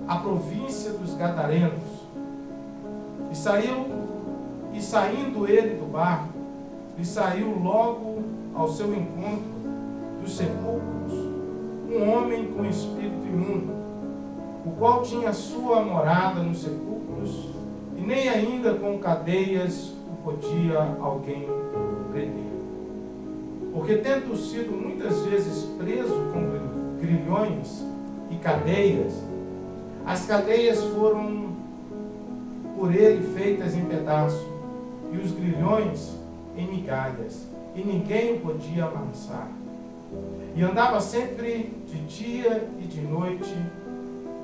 à província dos Gadarenos. E saindo ele do barco, e saiu logo ao seu encontro dos sepulcros um homem com espírito imundo, o qual tinha sua morada nos sepulcros, e nem ainda com cadeias o podia alguém prender. Porque tendo sido muitas vezes preso com grilhões e cadeias, as cadeias foram por ele feitas em pedaços, e os grilhões em migalhas, e ninguém o podia amansar. E andava sempre de dia e de noite,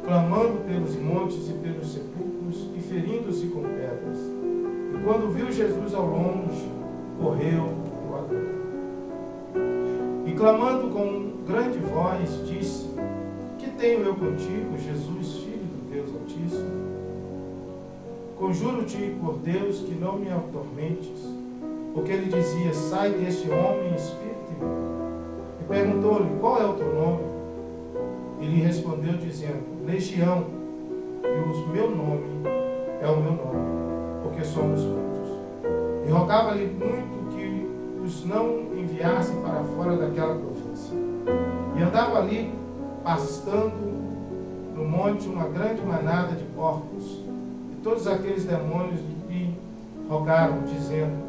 clamando pelos montes e pelos sepulcros, e ferindo-se com pedras. E quando viu Jesus ao longe, correu e o adorou. E clamando com grande voz, disse: Que tenho eu contigo, Jesus, Filho do Deus Altíssimo? Conjuro-te por Deus que não me atormentes. Porque ele dizia: Sai deste homem, espírito imundo. E perguntou-lhe: Qual é o teu nome? E lhe respondeu dizendo: Legião, e o meu nome é o meu nome, porque somos muitos. E rogava-lhe muito que os não enviassem para fora daquela província. E andava ali pastando no monte uma grande manada de porcos. E todos aqueles demônios lhe rogaram, dizendo: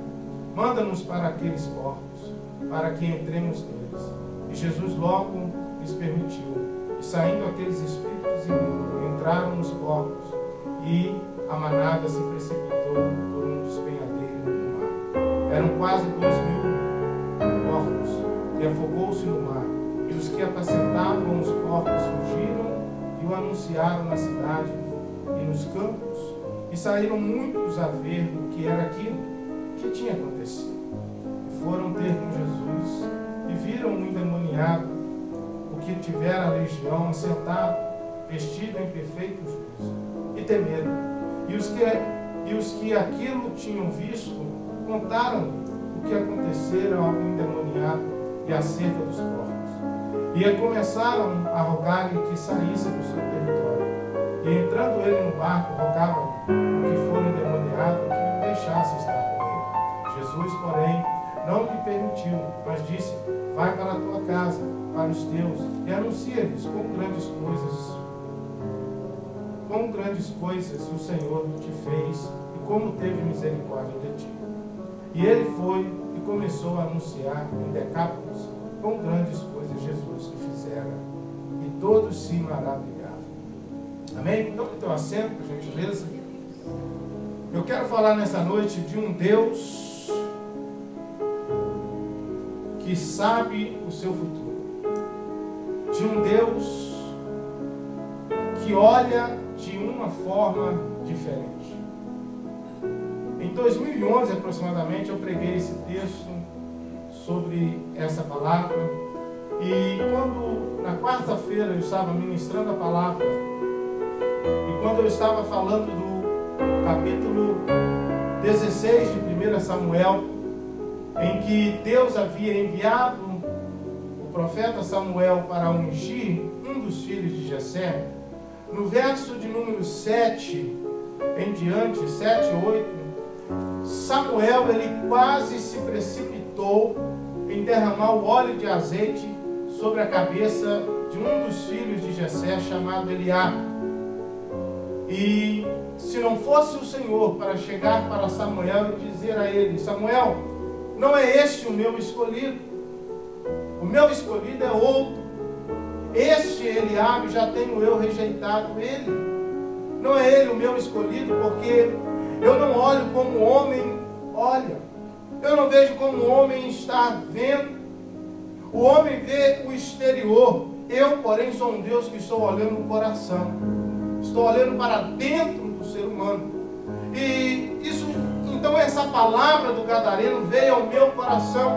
Manda-nos para aqueles porcos, para que entremos neles. E Jesus logo lhes permitiu. E saindo aqueles espíritos imundos, entraram nos porcos, e a manada se precipitou por um despenhadeiro no mar. Eram quase 2.000 porcos, e afogou-se no mar. E os que apacentavam os porcos fugiram e o anunciaram na cidade e nos campos, e saíram muitos a ver o que era aquilo que tinha acontecido. E foram ter com Jesus, e viram um endemoniado, o que tivera a legião, assentado, vestido em perfeito juízo, e temeram. E os que aquilo tinham visto, contaram-lhe o que acontecera ao endemoniado e acerca dos porcos. E começaram a rogar-lhe que saísse do seu território. E entrando ele no barco, rogava-lhe o que for endemoniado que o deixasse estar com ele. Jesus, porém, não lhe permitiu, mas disse: Vai para a tua casa, para os teus, e anuncia-lhes quão grandes coisas o Senhor te fez, e como teve misericórdia de ti. E ele foi e começou a anunciar em Decápolis quão grandes coisas Jesus lhe fizera, e todos se maravilhavam. Amém? Então, que teu assento, por gentileza. Eu quero falar nessa noite de um Deus que sabe o seu futuro, de um Deus que olha de uma forma diferente. Em 2011 aproximadamente eu preguei esse texto sobre essa palavra, e quando na quarta-feira eu estava ministrando a palavra, e quando eu estava falando do capítulo 16 de 1 Samuel, em que Deus havia enviado o profeta Samuel para ungir um dos filhos de Jessé, no verso de número 7 em diante, 7, 8, Samuel ele quase se precipitou em derramar o óleo de azeite sobre a cabeça de um dos filhos de Jessé, chamado Eliabe. E se não fosse o Senhor para chegar para Samuel e dizer a ele: Samuel, não é este o meu escolhido, o meu escolhido é outro. Este Eliabe já tenho eu rejeitado ele. Não é ele o meu escolhido, porque eu não olho como o homem olha. Eu não vejo como o homem está vendo. O homem vê o exterior. Eu, porém, sou um Deus que estou olhando o coração. Estou olhando para dentro do ser humano. E isso, então essa palavra do Gadareno veio ao meu coração,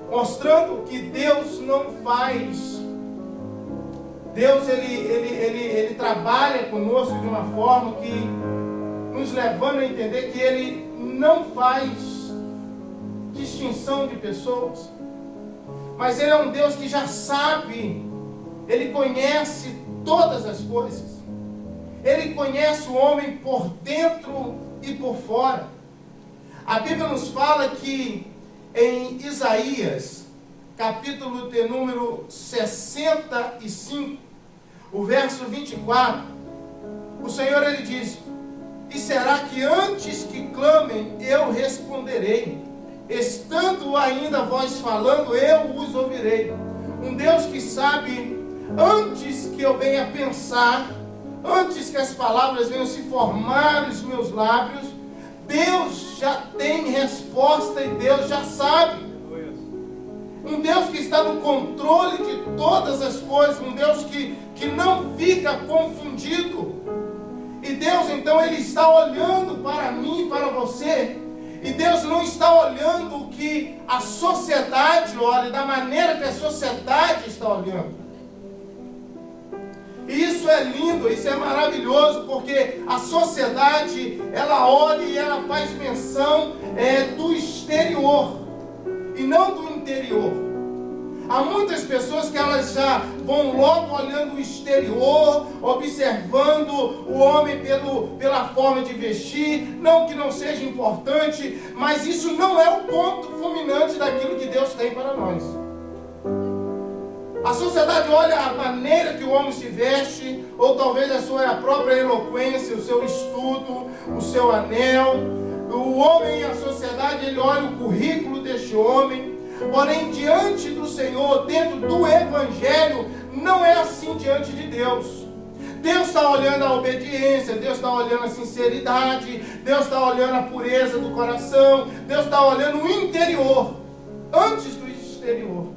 mostrando que Deus não faz. Deus ele trabalha conosco de uma forma que nos levando a entender que Ele não faz distinção de pessoas, mas Ele é um Deus que já sabe, Ele conhece todas as coisas. Ele conhece o homem por dentro e por fora. A Bíblia nos fala que em Isaías, capítulo de número 65, o verso 24, o Senhor ele diz: e será que antes que clamem, eu responderei? Estando ainda vós falando, eu os ouvirei. Um Deus que sabe, antes que eu venha pensar, antes que as palavras venham se formar nos meus lábios, Deus já tem resposta e Deus já sabe. Um Deus que está no controle de todas as coisas, um Deus que não fica confundido. E Deus então ele está olhando para mim, para você, e Deus não está olhando o que a sociedade olha, da maneira que a sociedade está olhando. E isso é lindo, isso é maravilhoso, porque a sociedade, ela olha e ela faz menção do exterior, e não do interior. Há muitas pessoas que elas já vão logo olhando o exterior, observando o homem pela forma de vestir, não que não seja importante, mas isso não é o ponto fulminante daquilo que Deus tem para nós. A sociedade olha a maneira que o homem se veste, ou talvez a sua própria eloquência, o seu estudo, o seu anel. O homem e a sociedade, ele olha o currículo deste homem. Porém, diante do Senhor, dentro do Evangelho, não é assim diante de Deus. Deus está olhando a obediência, Deus está olhando a sinceridade, Deus está olhando a pureza do coração, Deus está olhando o interior, antes do exterior.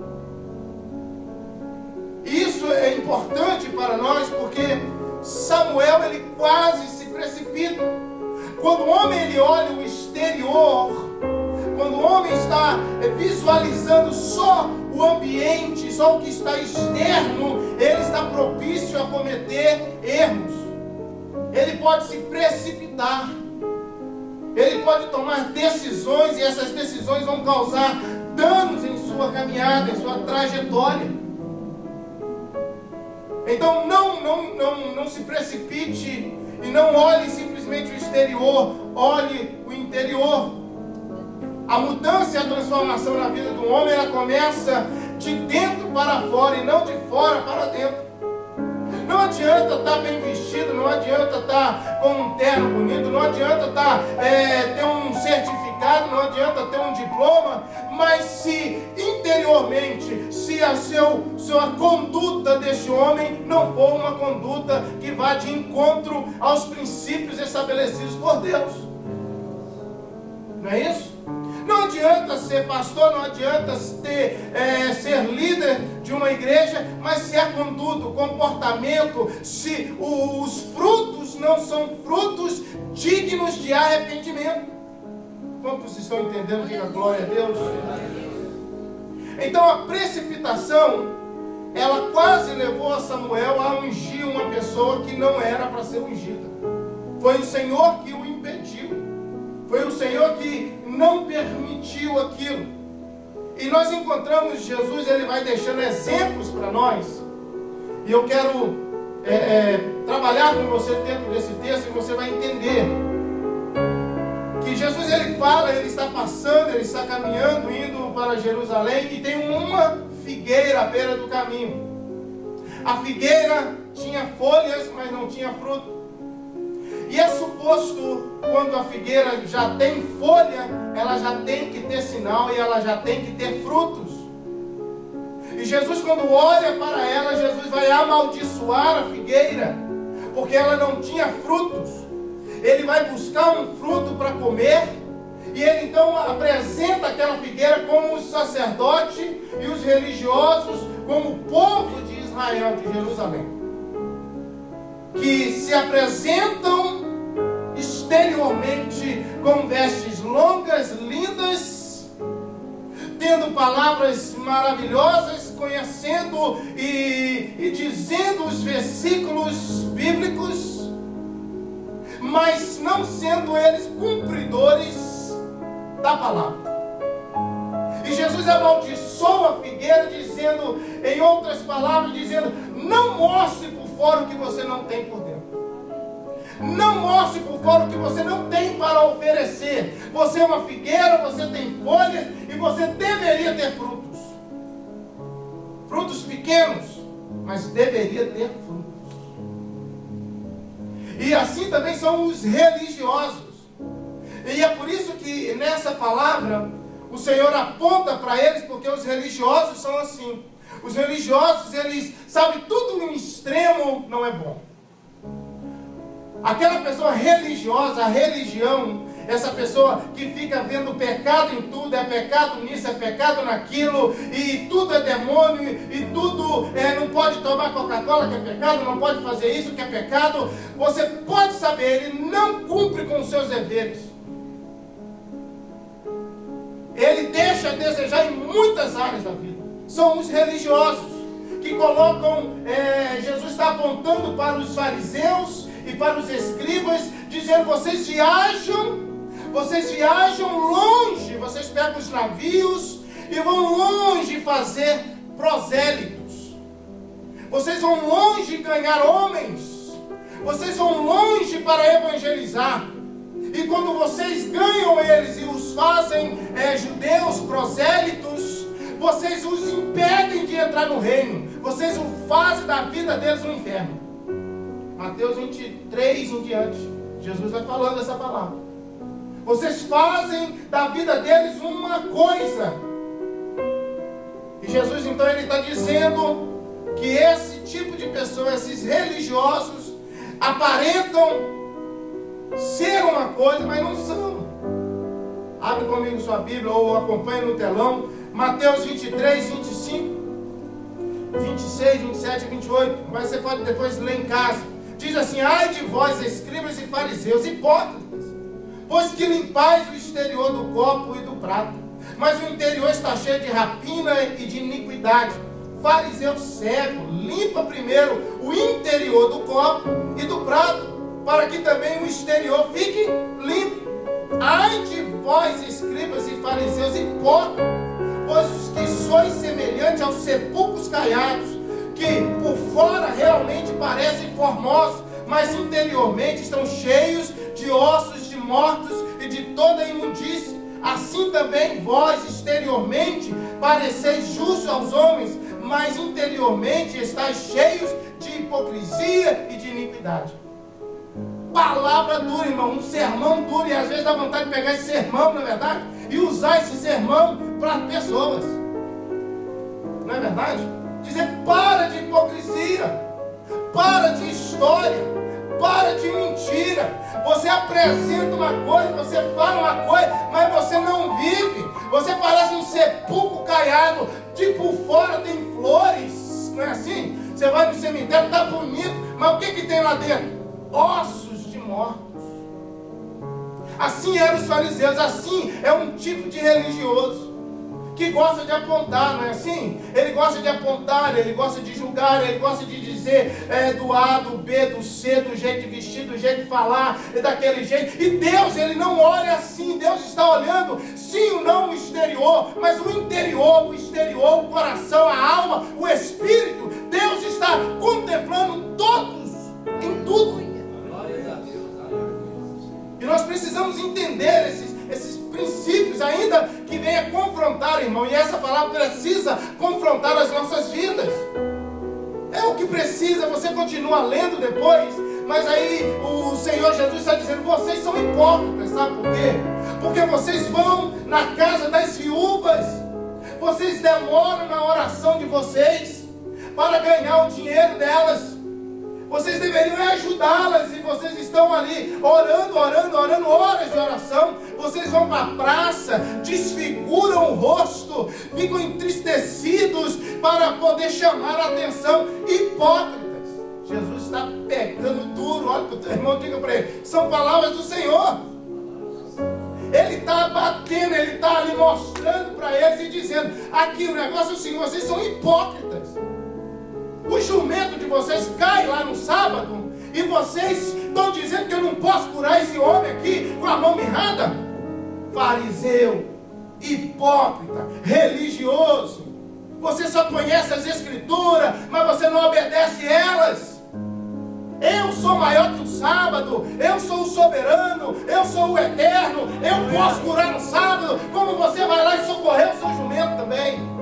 E isso é importante para nós, porque Samuel, ele quase se precipita. Quando o homem ele olha o exterior, quando o homem está visualizando só o ambiente, só o que está externo, ele está propício a cometer erros. Ele pode se precipitar. Ele pode tomar decisões, e essas decisões vão causar danos em sua caminhada, em sua trajetória. Então não se precipite e não olhe simplesmente o exterior, olhe o interior. A mudança e a transformação na vida do homem, ela começa de dentro para fora e não de fora para dentro. Não adianta estar bem vestido, não adianta estar com um terno bonito, não adianta ter um certificado, não adianta ter um diploma, mas se interiormente, se a sua conduta deste homem não for uma conduta que vá de encontro aos princípios estabelecidos por Deus. Não é isso? Não adianta ser pastor, não adianta ser líder de uma igreja, mas se a conduta, o comportamento, se os frutos não são frutos dignos de arrependimento. Quantos estão entendendo? Diga glória a Deus. Então a precipitação, ela quase levou a Samuel a ungir uma pessoa que não era para ser ungida. Foi o Senhor que o impediu. Foi o Senhor que não permitiu aquilo. E nós encontramos Jesus, ele vai deixando exemplos para nós. E eu quero trabalhar com você dentro desse texto, e você vai entender que Jesus ele fala, ele está passando, ele está caminhando, indo para Jerusalém, e tem uma figueira à beira do caminho. A figueira tinha folhas, mas não tinha fruto. E é suposto, quando a figueira já tem folha, ela já tem que ter sinal e ela já tem que ter frutos. E Jesus, quando olha para ela, Jesus vai amaldiçoar a figueira, porque ela não tinha frutos. Ele vai buscar um fruto para comer, e ele então apresenta aquela figueira como os sacerdotes e os religiosos, como o povo de Israel, de Jerusalém, que se apresentam exteriormente com vestes longas, lindas, tendo palavras maravilhosas, conhecendo e dizendo os versículos bíblicos, mas não sendo eles cumpridores da palavra. E Jesus amaldiçoa a figueira, dizendo, em outras palavras, dizendo: não mostre por fora o que você não tem por dentro. Não mostre por fora o que você não tem para oferecer. Você é uma figueira, você tem folhas e você deveria ter frutos. Frutos pequenos, mas deveria ter frutos. E assim também são os religiosos. E é por isso que nessa palavra o Senhor aponta para eles, porque os religiosos são assim. Os religiosos, eles sabem tudo em extremo não é bom. Aquela pessoa religiosa, a religião, essa pessoa que fica vendo pecado em tudo, é pecado nisso, é pecado naquilo, e tudo é demônio, e tudo não pode tomar Coca-Cola, que é pecado, não pode fazer isso, que é pecado. Você pode saber, ele não cumpre com os seus deveres. Ele deixa a desejar em muitas áreas da vida. São os religiosos que colocam, Jesus está apontando para os fariseus e para os escribas, dizendo: vocês viajam longe, vocês pegam os navios e vão longe fazer prosélitos. Vocês vão longe ganhar homens. Vocês vão longe para evangelizar. E quando vocês ganham eles e os fazem judeus, prosélitos, vocês os impedem de entrar no reino. Vocês o fazem da vida deles um inferno. Mateus 23 em diante, Jesus vai falando essa palavra. Vocês fazem da vida deles uma coisa. E Jesus então ele está dizendo que esse tipo de pessoa, esses religiosos, aparentam ser uma coisa, mas não são. Abre comigo sua Bíblia ou acompanhe no telão. Mateus 23, 25, 26, 27 e 28. Mas você pode depois ler em casa. Diz assim: ai de vós, escribas e fariseus, hipócritas, pois que limpais o exterior do copo e do prato, mas o interior está cheio de rapina e de iniquidade. Fariseu cego, limpa primeiro o interior do copo e do prato, para que também o exterior fique limpo. Ai de vós, escribas e fariseus, hipócritas, pois os que sois semelhantes aos sepulcros caiados, que por fora realmente parecem formosos, mas interiormente estão cheios de ossos de mortos e de toda imundície. Assim também vós exteriormente pareceis justos aos homens, mas interiormente estáis cheios de hipocrisia e de iniquidade. Palavra dura, irmão, um sermão duro, e às vezes dá vontade de pegar esse sermão, na verdade, e usar esse sermão para pessoas. Não é verdade? Dizer: para de hipocrisia, para de história, para de mentira. Você apresenta uma coisa, você fala uma coisa, mas você não vive. Você parece um sepulcro caiado, de por fora tem flores, não é assim? Você vai no cemitério, está bonito, mas o que tem lá dentro? Ossos de mortos. Assim eram os fariseus, assim é um tipo de religioso que gosta de apontar, não é assim? Ele gosta de apontar, ele gosta de julgar, ele gosta de dizer do A, do B, do C, do jeito de vestir, do jeito de falar, daquele jeito. E Deus, ele não olha assim. Deus está olhando, sim ou não, o exterior, mas o interior, o exterior, o coração, a alma, o espírito. Deus está contemplando todos, em tudo. E nós precisamos entender esses princípios, ainda que venha confrontar, irmão. E essa palavra precisa confrontar as nossas vidas. É o que precisa. Você continua lendo depois, mas aí o Senhor Jesus está dizendo: vocês são hipócritas. Sabe por quê? Porque vocês vão na casa das viúvas, vocês demoram na oração de vocês para ganhar o dinheiro delas. Vocês deveriam ajudá-las, e vocês estão ali orando, horas de oração. Vocês vão para a praça, desfiguram o rosto, ficam entristecidos para poder chamar a atenção. Hipócritas. Jesus está pegando duro. Olha para o teu irmão, diga para ele: são palavras do Senhor. Ele está batendo, ele está ali mostrando para eles e dizendo: aqui o negócio é o seguinte, vocês são hipócritas. O jumento de vocês cai lá no sábado, e vocês estão dizendo que eu não posso curar esse homem aqui com a mão mirrada. Fariseu, hipócrita, religioso. Você só conhece as escrituras, mas você não obedece elas. sou maior que o sábado, eu sou o soberano, eu sou o eterno, eu posso curar no sábado, como você vai lá e socorrer o seu jumento também.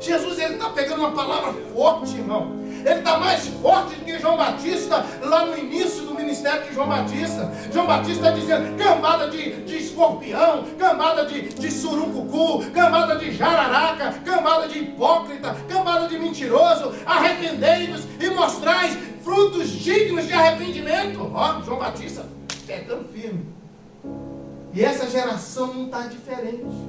Jesus, ele está pegando uma palavra forte, irmão. Ele está mais forte do que João Batista lá no início do ministério de João Batista. João Batista está dizendo: cambada de escorpião, cambada de surucucu, cambada de jararaca, cambada de hipócrita, cambada de mentiroso, arrependei-vos e mostrais frutos dignos de arrependimento. Ó, João Batista pegando firme. E essa geração não está diferente.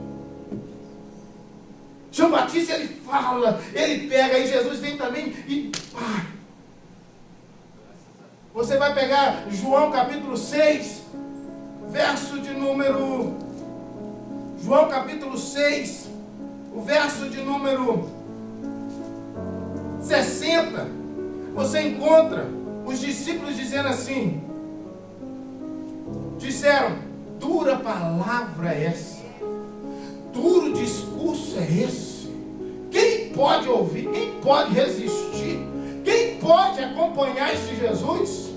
João Batista, ele fala, ele pega, e Jesus vem também e pá. Você vai pegar João capítulo 6, verso de número... João capítulo 6, o verso de número 60. Você encontra os discípulos dizendo assim, disseram: dura palavra é essa, duro discurso é esse. Quem pode ouvir? Quem pode resistir? Quem pode acompanhar esse Jesus?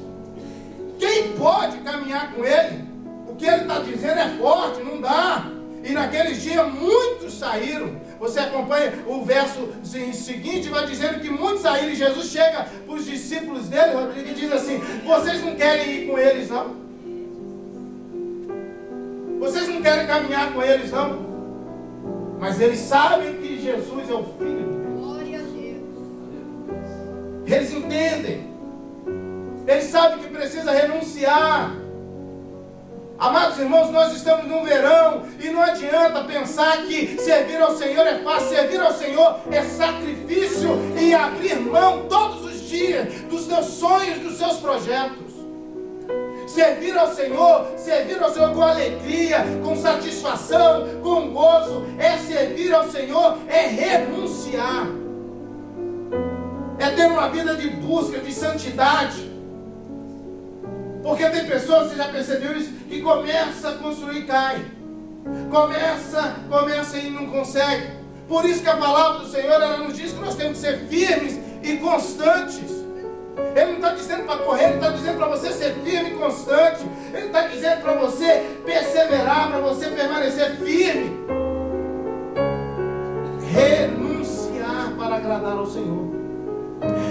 Quem pode caminhar com ele? O que ele está dizendo é forte, não dá. E naqueles dias muitos saíram. Você acompanha o verso seguinte, vai dizendo que muitos saíram. E Jesus chega para os discípulos dele, Rodrigo, e diz assim: vocês não querem ir com eles, não? Vocês não querem caminhar com eles, não? Mas eles sabem que Jesus é o Filho de Deus. Glória a Deus. Eles entendem. Eles sabem que precisa renunciar. Amados irmãos, nós estamos no verão e não adianta pensar que servir ao Senhor é fácil. Servir ao Senhor é sacrifício e abrir mão todos os dias dos seus sonhos, dos seus projetos. Servir ao Senhor com alegria, com satisfação, com gozo, é servir ao Senhor, é renunciar, é ter uma vida de busca, de santidade. Porque tem pessoas, você já percebeu isso, que começa a construir e cai, começa e não consegue. Por isso que a palavra do Senhor, ela nos diz que nós temos que ser firmes e constantes. Ele não está dizendo para correr, ele está dizendo para você ser firme e constante. Ele está dizendo para você perseverar, para você permanecer firme. Renunciar para agradar ao Senhor.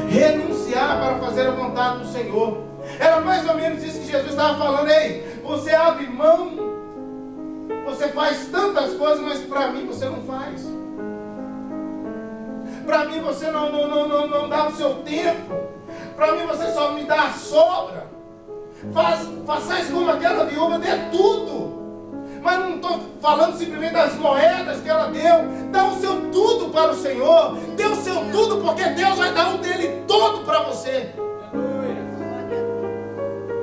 Renunciar para fazer a vontade do Senhor. Era mais ou menos isso que Jesus estava falando. Ei, você abre mão, você faz tantas coisas, mas para mim você não faz. Para mim você não dá o seu tempo. Para mim você só me dá a sobra. Façais como aquela viúva, dê tudo. Mas não estou falando simplesmente das moedas que ela deu. Dá o seu tudo para o Senhor. Dê o seu tudo, porque Deus vai dar o dele todo para você.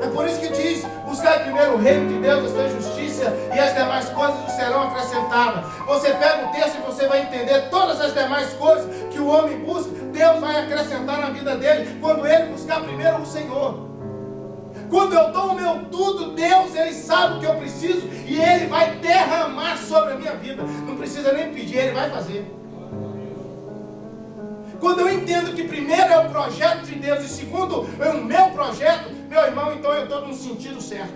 É por isso que diz: buscar primeiro o reino de Deus, a sua justiça, e as demais coisas vos serão acrescentadas. Você pega o texto e você vai entender todas as demais coisas que o homem busca. Deus vai acrescentar na vida dele quando ele buscar primeiro o Senhor. Quando eu dou o meu tudo, Deus, ele sabe o que eu preciso e ele vai derramar sobre a minha vida. Não precisa nem pedir, ele vai fazer. Quando eu entendo que primeiro é o projeto de Deus e segundo é o meu projeto, meu irmão, então eu estou no sentido certo.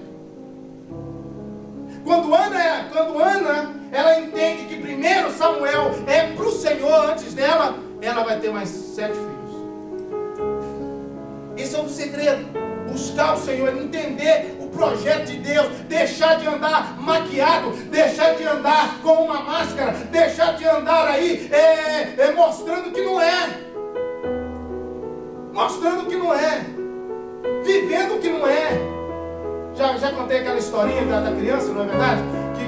Quando Ana, ela entende que primeiro Samuel é para o Senhor antes dela, ela vai ter mais 7 filhos. Esse é o segredo. Buscar o Senhor, entender o projeto de Deus, deixar de andar maquiado, deixar de andar com uma máscara, deixar de andar aí mostrando que não é, mostrando que não é, vivendo o que não é. Já contei aquela historinha da criança, não é verdade?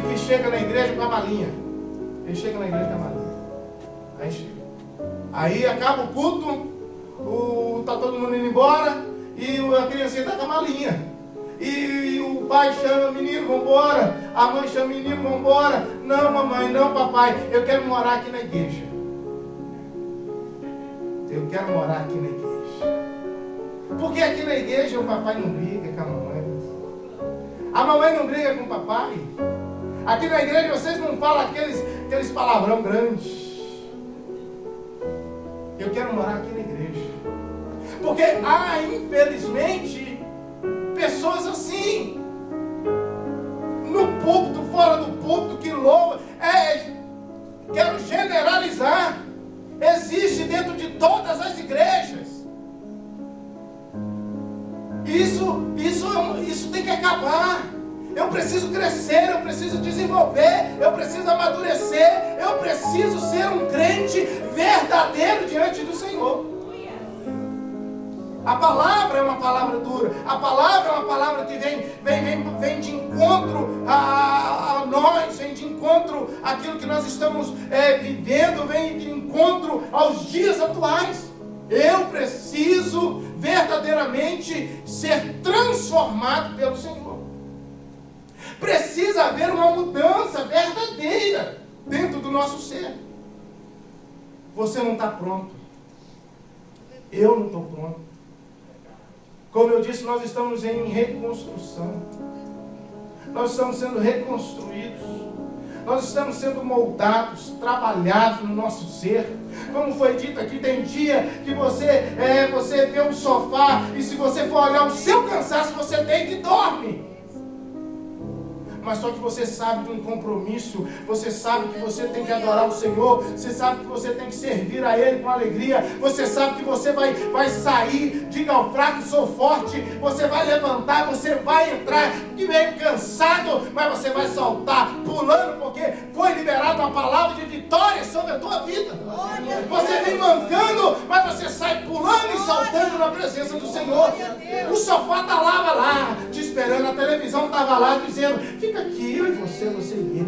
Que chega na igreja com a malinha. Ele chega na igreja com a malinha. Aí chega. Aí acaba o culto, tá todo mundo indo embora. E a criancinha está com a malinha. E o pai chama o menino, vambora. A mãe chama o menino, vambora. Não, mamãe, não, papai. Eu quero morar aqui na igreja. Eu quero morar aqui na igreja. Porque aqui na igreja o papai não briga com a mamãe. A mamãe não briga com o papai. Aqui na igreja vocês não falam aqueles palavrão grandes. Eu quero morar aqui na igreja. Porque há, infelizmente, pessoas assim, no púlpito, fora do púlpito, que louva. Quero generalizar. Existe dentro de todas as igrejas. Isso tem que acabar. Eu preciso crescer, eu preciso desenvolver, eu preciso amadurecer, eu preciso ser um crente verdadeiro diante do Senhor. A palavra é uma palavra dura, a palavra é uma palavra que vem de encontro a nós, vem de encontro àquilo que nós estamos vivendo, vem de encontro aos dias atuais. Eu preciso verdadeiramente ser transformado pelo Senhor. Precisa haver uma mudança verdadeira dentro do nosso ser. Você não está pronto. Eu não estou pronto. Como eu disse, nós estamos em reconstrução. Nós estamos sendo reconstruídos. Nós estamos sendo moldados, trabalhados no nosso ser. Como foi dito aqui, tem dia que você vê um sofá e se você for olhar o seu cansaço, você deita e dorme. Mas só que você sabe de um compromisso, você sabe que você tem que adorar o Senhor, você sabe que você tem que servir a Ele com alegria, você sabe que você vai sair, diga ao fraco, sou forte, você vai levantar, você vai entrar, que meio cansado, mas você vai saltar, pulando, porque foi liberada uma palavra de vitória sobre a tua vida. Você vem mancando, mas você sai pulando e saltando na presença do Senhor. O sofá estava lá, te esperando, a televisão estava lá dizendo, fica aqui, eu e você e eu.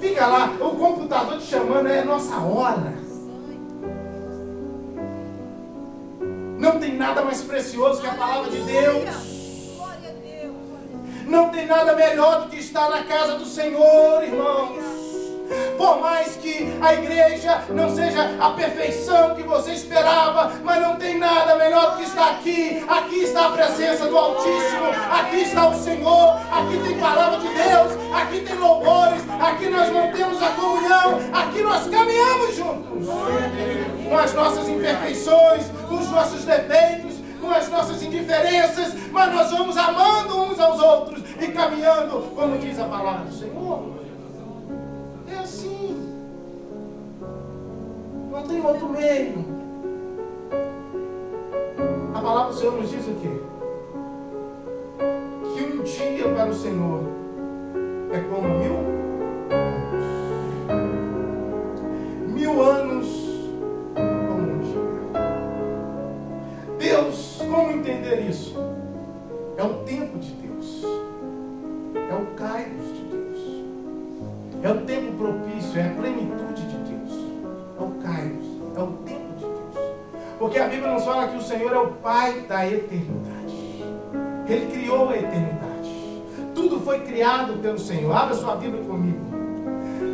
Fica lá, o computador te chamando, é nossa hora. Não tem nada mais precioso que a palavra de Deus. Não tem nada melhor do que estar na casa do Senhor, irmãos. Por mais que a igreja não seja a perfeição que você esperava, mas não tem nada melhor do que estar aqui. Aqui está a presença do Altíssimo, aqui está o Senhor, aqui tem palavra de Deus, aqui tem louvores, aqui nós mantemos a comunhão, aqui nós caminhamos juntos, com as nossas imperfeições, com os nossos defeitos, com as nossas indiferenças, mas nós vamos amando uns aos outros e caminhando, como diz a palavra do Senhor. É assim. Não tem outro meio. A palavra do Senhor nos diz o quê? Que um dia para o Senhor é como 1000 anos. 1000 anos como um dia. Deus, como entender isso? É o tempo de Deus. É o kairos de Deus. É o tempo propício, é a plenitude de Deus. É o kairos, é o tempo de Deus. Porque a Bíblia nos fala que o Senhor é o Pai da eternidade. Ele criou a eternidade. Tudo foi criado pelo Senhor. Abra sua Bíblia comigo.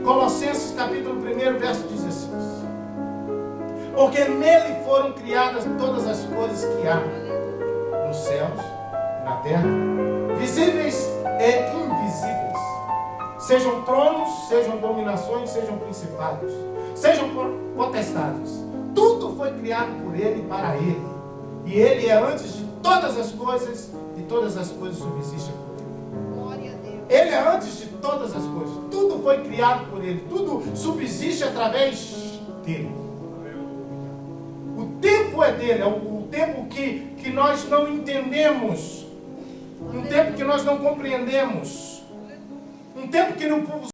Colossenses capítulo 1, verso 16. Porque nele foram criadas todas as coisas que há nos céus e na terra, visíveis e invisíveis. Sejam tronos, sejam dominações, sejam principados, sejam potestades. Tudo foi criado por Ele e para Ele. E Ele é antes de todas as coisas, e todas as coisas subsistem por Ele. Glória a Deus. Ele é antes de todas as coisas. Tudo foi criado por Ele. Tudo subsiste através dEle. O tempo é dEle. É o tempo que nós não entendemos. Um tempo que nós não compreendemos. Um tempo que não